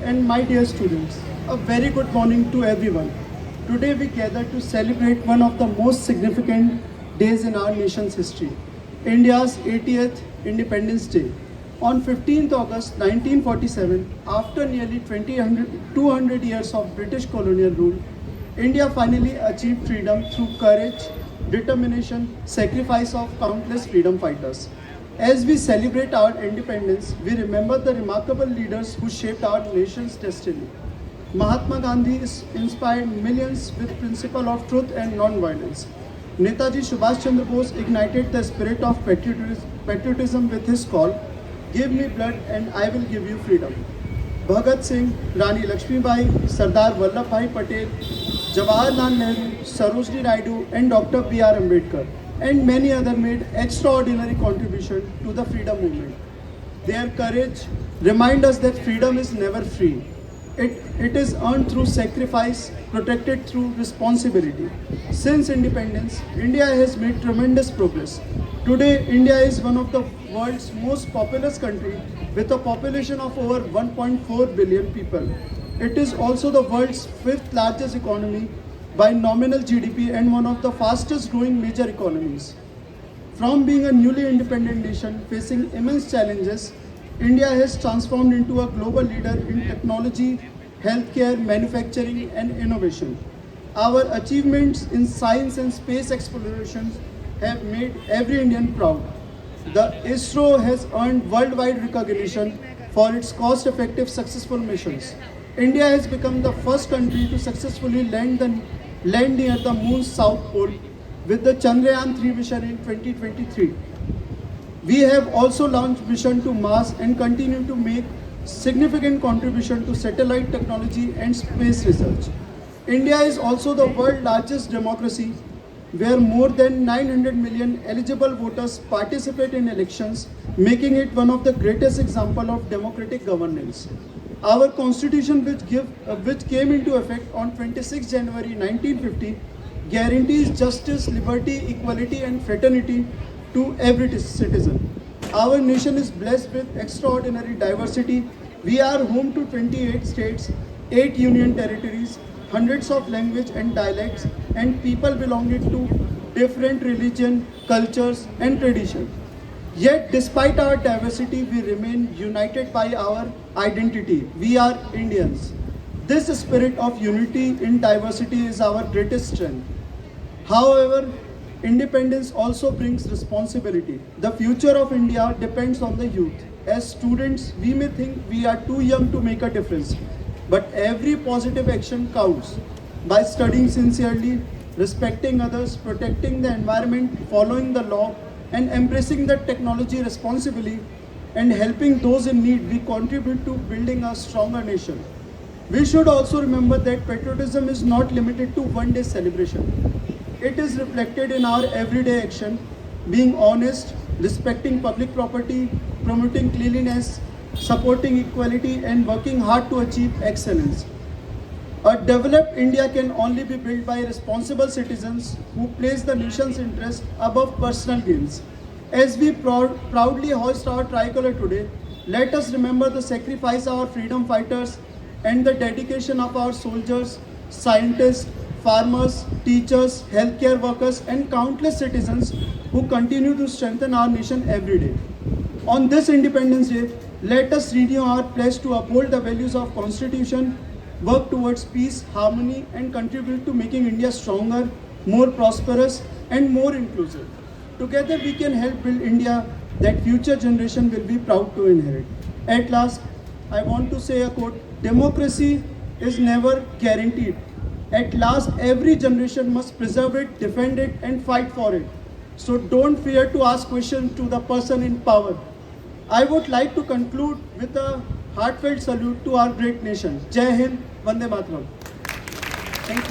and my dear students, a very good morning to everyone. Today we gather to celebrate one of the most significant days in our nation's history, India's 80th Independence Day. On 15th August 1947, after nearly 200 years of British colonial rule, India finally achieved freedom through courage, determination, sacrifice of countless freedom fighters. As we celebrate our independence, we remember the remarkable leaders who shaped our nation's destiny. Mahatma Gandhi inspired millions with principle of truth and non-violence. Netaji Subhash Chandra Bose ignited the spirit of patriotism with his call, "Give me blood and I will give you freedom." Bhagat Singh, Rani Lakshmibai, Sardar Vallabhbhai Patel, Jawaharlal Nehru, Sarojini Naidu and Dr. B.R. Ambedkar and many others made extraordinary contribution to the freedom movement. Their courage reminds us that freedom is never free. It is earned through sacrifice, protected through responsibility. Since independence, India has made tremendous progress. Today, India is one of the world's most populous country with a population of over 1.4 billion people. It is also the world's fifth largest economy by nominal GDP and one of the fastest growing major economies. From being a newly independent nation facing immense challenges, India has transformed into a global leader in technology, healthcare, manufacturing and innovation. Our achievements in science and space exploration have made every Indian proud. The ISRO has earned worldwide recognition for its cost-effective successful missions. India has become the first country to successfully land near the moon's south pole with the Chandrayaan-3 mission in 2023. We have also launched mission to Mars and continue to make significant contribution to satellite technology and space research. India is also the world's largest democracy where more than 900 million eligible voters participate in elections, making it one of the greatest examples of democratic governance. Our constitution, which came into effect on 26 January 1950, guarantees justice, liberty, equality and fraternity to every citizen. Our nation is blessed with extraordinary diversity. We are home to 28 states, 8 union territories, hundreds of languages and dialects, and people belonging to different religion, cultures and traditions. Yet, despite our diversity, we remain united by our identity. We are Indians. This spirit of unity in diversity is our greatest strength. However, independence also brings responsibility. The future of India depends on the youth. As students, we may think we are too young to make a difference, but every positive action counts. By studying sincerely, respecting others, protecting the environment, following the law, and embracing the technology responsibly, and helping those in need, we contribute to building a stronger nation. We should also remember that patriotism is not limited to one-day celebration. It is reflected in our everyday action, being honest, respecting public property, promoting cleanliness, supporting equality, and working hard to achieve excellence. A developed India can only be built by responsible citizens who place the nation's interest above personal gains. As we proudly hoist our tricolor today, let us remember the sacrifice of our freedom fighters and the dedication of our soldiers, scientists, farmers, teachers, healthcare workers, and countless citizens who continue to strengthen our nation every day. On this Independence Day, let us renew our pledge to uphold the values of Constitution, work towards peace, harmony, and contribute to making India stronger, more prosperous, and more inclusive. Together, we can help build India that future generation will be proud to inherit. At last, I want to say a quote: "Democracy is never guaranteed. At last, every generation must preserve it, defend it, and fight for it. So don't fear to ask questions to the person in power." I would like to conclude with a heartfelt salute to our great nation. Jai Hind, Vande Mataram. Thank you.